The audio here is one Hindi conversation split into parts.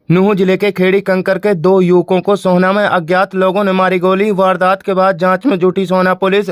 नूंह जिले के खेड़ी कंकर के दो युवकों को सोहना में अज्ञात लोगों ने मारी गोली। वारदात के बाद जांच में जुटी सोहना पुलिस।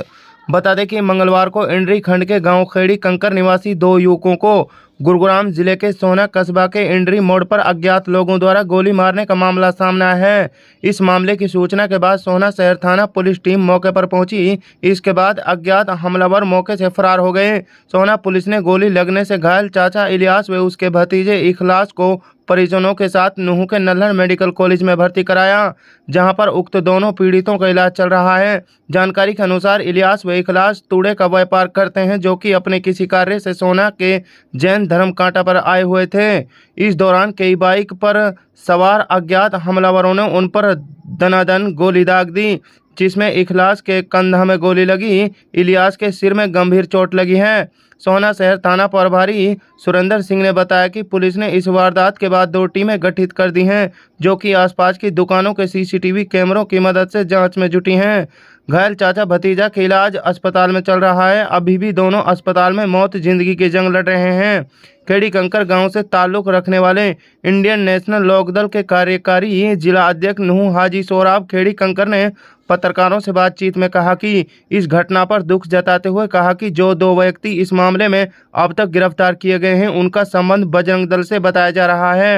बता दें कि मंगलवार को इंड्री खंड के गांव खेड़ी कंकर निवासी दो युवकों को गुरुग्राम जिले के सोहना कस्बा के इंड्री मोड़ पर अज्ञात लोगों द्वारा गोली मारने का मामला सामने आया है। इस मामले की सूचना के बाद सोहना शहर थाना पुलिस टीम मौके पर पहुंची। इसके बाद अज्ञात हमलावर मौके से फरार हो गए। सोहना पुलिस ने गोली लगने से घायल चाचा इलियास व उसके भतीजे इखलास को परिजनों के साथ नूंह के नल्हड़ मेडिकल कॉलेज में भर्ती कराया, जहां पर उक्त दोनों पीड़ितों का इलाज चल रहा है। जानकारी के अनुसार इलियास व इखलास तूड़े का व्यापार करते हैं, जो कि अपने किसी कार्य से सोहना के जैन धर्म कांटा पर आए हुए थे। इस दौरान कई बाइक पर सवार अज्ञात हमलावरों ने उन पर दनादन गोली दाग दी, जिसमें इखलास के कंधा में गोली लगी। इलियास के सिर में गंभीर चोट लगी है। सोहना शहर थाना प्रभारी सुरेंद्र सिंह ने बताया कि पुलिस ने इस वारदात के बाद 2 टीमें गठित कर दी हैं, जो कि आसपास की दुकानों के सीसीटीवी कैमरों की मदद से जांच में जुटी हैं। घायल चाचा भतीजा का इलाज अस्पताल में चल रहा है। अभी भी दोनों अस्पताल में मौत जिंदगी की जंग लड़ रहे हैं। खेड़ी कंकर गांव से ताल्लुक रखने वाले इंडियन नेशनल लोकदल के कार्यकारी जिला अध्यक्ष नूंह हाजी सोहराब खेड़ी कंकर ने पत्रकारों से बातचीत में कहा कि इस घटना पर दुख जताते हुए कहा कि जो 2 व्यक्ति इस मामले में अब तक गिरफ्तार किए गए हैं, उनका संबंध बजरंग दल से बताया जा रहा है।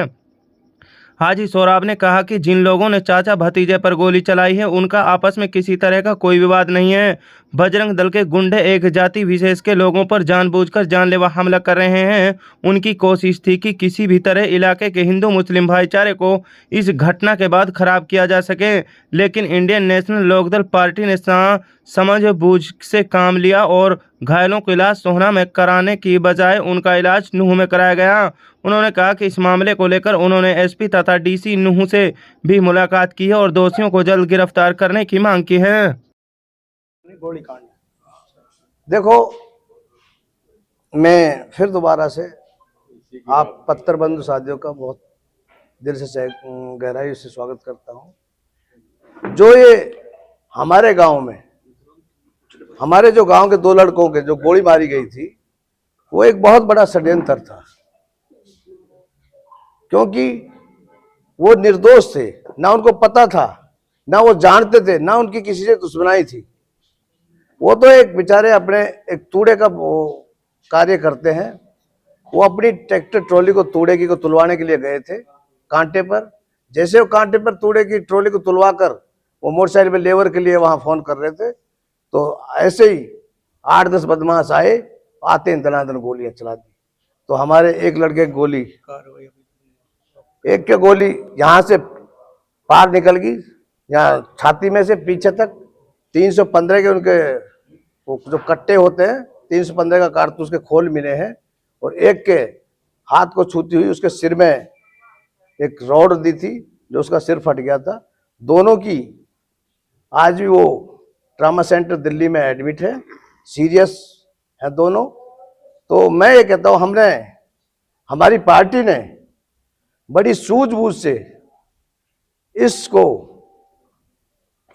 हाजी सोहराब ने कहा कि जिन लोगों ने चाचा भतीजे पर गोली चलाई है, उनका आपस में किसी तरह का कोई विवाद नहीं है। बजरंग दल के गुंडे एक जाति विशेष के लोगों पर जानबूझकर जानलेवा हमला कर रहे हैं। उनकी कोशिश थी कि किसी भी तरह इलाके के हिंदू मुस्लिम भाईचारे को इस घटना के बाद खराब किया जा सके, लेकिन इंडियन नेशनल लोकदल पार्टी ने समझबूझ से काम लिया और घायलों का इलाज सोहना में कराने की बजाय उनका इलाज नूंह में कराया गया। उन्होंने कहा कि इस मामले को लेकर उन्होंने एसपी तथा डीसी नूंह से भी मुलाकात की है और दोषियों को जल्द गिरफ्तार करने की मांग की है। गोली कांड देखो, मैं फिर दोबारा से आप पत्थर बंधु साथियों का बहुत दिल से गहराई से स्वागत करता हूं। जो ये हमारे गांव में हमारे जो गांव के 2 लड़कों के जो गोली मारी गई थी, वो एक बहुत बड़ा षड्यंत्र था, क्योंकि वो निर्दोष थे। ना उनको पता था, ना वो जानते थे, ना उनकी किसी से दुश्मनाई थी। वो तो एक बेचारे अपने एक तूड़े का कार्य करते हैं। वो अपनी ट्रैक्टर ट्रॉली को तूड़े की को तुलवाने के लिए गए थे कांटे पर। जैसे वो कांटे पर तूड़े की ट्रॉली को तुलवा कर वो मोटरसाइकिल पे लेबर के लिए वहां फोन कर रहे थे, तो ऐसे ही 8-10 बदमाश आए, आते ही दनादन गोलियां चला दी। तो हमारे एक लड़के की गोली, एक के गोली यहाँ से पार निकल गई, यहाँ छाती में से पीछे तक 315 के उनके वो जो कट्टे होते हैं, 315 का कारतूस के खोल मिले हैं। और एक के हाथ को छूती हुई उसके सिर में एक रॉड दी थी, जो उसका सिर फट गया था। दोनों की आज भी वो ट्रामा सेंटर दिल्ली में एडमिट है, सीरियस है दोनों। तो मैं ये कहता हूँ, हमारी पार्टी ने बड़ी सूझबूझ से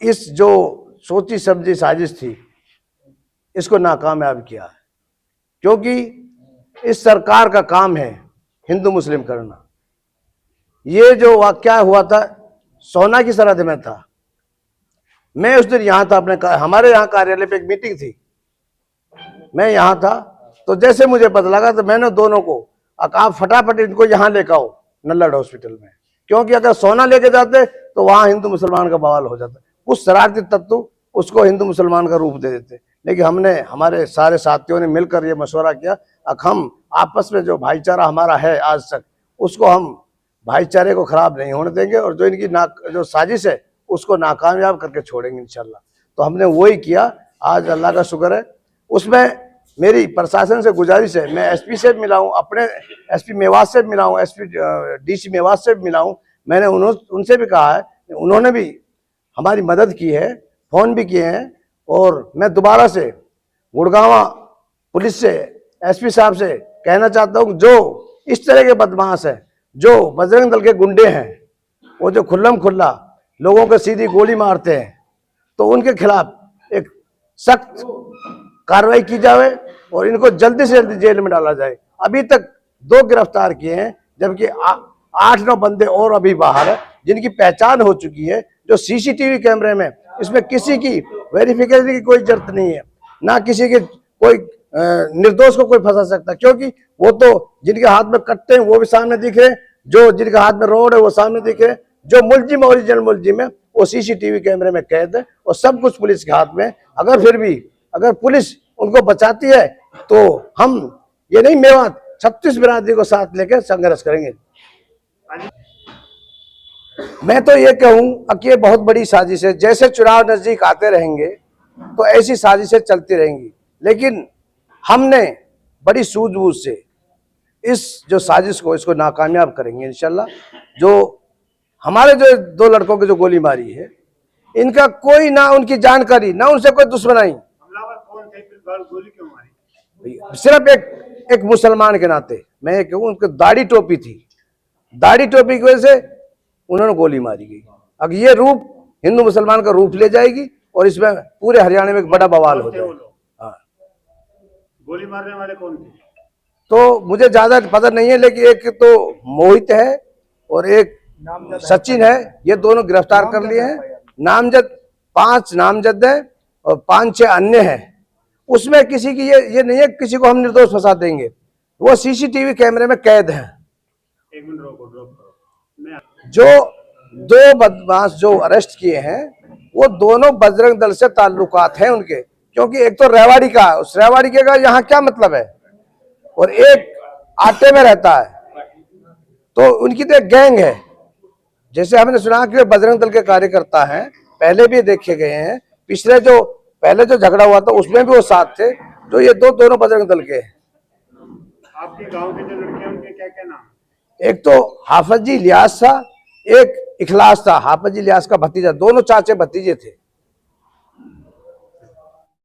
इस जो सोची समझी साजिश थी, इसको नाकामयाब किया है। क्योंकि इस सरकार का काम है हिंदू मुस्लिम करना। ये जो वाकया हुआ था सोहना की सरहद में था। मैं उस दिन यहाँ था, हमारे यहाँ कार्यालय पे एक मीटिंग थी, मैं यहाँ था। तो जैसे मुझे पता लगा तो मैंने दोनों को कहा फटाफट इनको यहाँ लेकर आओ नल्हड़ हॉस्पिटल में, क्योंकि अगर सोहना लेके जाते तो वहां हिंदू मुसलमान का बवाल हो जाता। कुछ शरारती तत्व उसको हिंदू मुसलमान का रूप दे देते। लेकिन हमारे सारे साथियों ने मिलकर ये मशवरा किया, हम आपस में जो भाईचारा हमारा है आज तक, उसको हम भाईचारे को खराब नहीं होने देंगे, और जो इनकी जो साजिश है उसको नाकामयाब करके छोड़ेंगे इंशाल्लाह। तो हमने वही किया। आज अल्लाह का शुक्र है। उसमें मेरी प्रशासन से गुजारिश है, मैं एसपी से मिला हूँ, अपने एसपी मेवात से मिला हूँ, एसपी डीसी मेवात से मिला हूँ। मैंने उनसे भी कहा है, उन्होंने भी हमारी मदद की है, फोन भी किए हैं। और मैं दोबारा से गुड़गांव पुलिस से, एसपी साहब से कहना चाहता हूँ, जो इस तरह के बदमाश है, जो बजरंग दल के गुंडे हैं, वो जो खुल्लम खुल्ला लोगों को सीधी गोली मारते हैं, तो उनके खिलाफ एक सख्त कार्रवाई की जाए और इनको जल्दी से जल्दी जेल में डाला जाए। अभी तक 2 गिरफ्तार किए हैं, जबकि 8-9 बंदे और अभी बाहर है जिनकी पहचान हो चुकी है, जो सीसीटीवी कैमरे में, इसमें किसी की वेरिफिकेशन की कोई जरूरत नहीं है, ना किसी के कोई निर्दोष को कोई फंसा सकता, क्योंकि वो तो जिनके हाथ में कट्टे हैं वो भी सामने दिख रहे, जो जिनके हाथ में रोड है वो सामने दिख रहे, जो मुलजिम ओरिजिनल मुलजिम है वो सीसीटीवी कैमरे में कैद है और सब कुछ पुलिस के हाथ में। अगर फिर भी अगर पुलिस उनको बचाती है तो हम ये नहीं, मेवात 36 बिरादरी को साथ लेकर संघर्ष करेंगे। मैं तो ये कहूं कि ये बहुत बड़ी साजिश है। जैसे चुनाव नजदीक आते रहेंगे तो ऐसी साजिशें चलती रहेंगी, लेकिन हमने बड़ी सूझबूझ से इस जो साजिश को इसको नाकामयाब करेंगे इंशाल्लाह। जो हमारे जो 2 लड़कों की जो गोली मारी है, इनका कोई ना उनकी जानकारी, ना उनसे कोई दुश्मनाई। हमलावर कौन थे, फिर गोली क्यों मारी? सिर्फ एक मुसलमान के नाते मैं ये कहूँ, उनकी दाढ़ी टोपी थी, दाढ़ी टोपी की वजह से उन्होंने गोली मारी गई। अब ये रूप हिंदू मुसलमान का रूप ले जाएगी और इसमें पूरे हरियाणा में एक बड़ा बवाल हो जाएगा। हाँ, गोली मारने वाले कौन थे? तो मुझे ज्यादा पता नहीं है, लेकिन एक तो मोहित है और एक सचिन है, ये दोनों गिरफ्तार कर लिए हैं। नामजद 5 नामजद है और 5-6 अन्य हैं। उसमें किसी की ये नहीं है किसी को हम निर्दोष फंसा देंगे, वो सीसीटीवी कैमरे में कैद हैं। 1 मिनट रोको, ड्रॉप करो। जो 2 बदमाश जो अरेस्ट किए हैं वो दोनों बजरंग दल से ताल्लुकात हैं उनके, क्योंकि एक तो रेवाड़ी का, उस रेवाड़ी के का यहाँ क्या मतलब है, और एक आटे में रहता है, तो उनकी तो एक गैंग है। जैसे हमने सुना कि बजरंग दल के कार्यकर्ता हैं, पहले भी देखे गए हैं, पिछले जो पहले जो झगड़ा हुआ था उसमें भी वो साथ थे, जो ये दोनों बजरंग दल के हैं। आपके गांव के जो लड़के हैं उनके क्या क्या नाम? एक तो हाफिज जी इलियास था, एक इखलास था, हाफिज जी इलियास का भतीजा, दोनों चाचे भतीजे थे।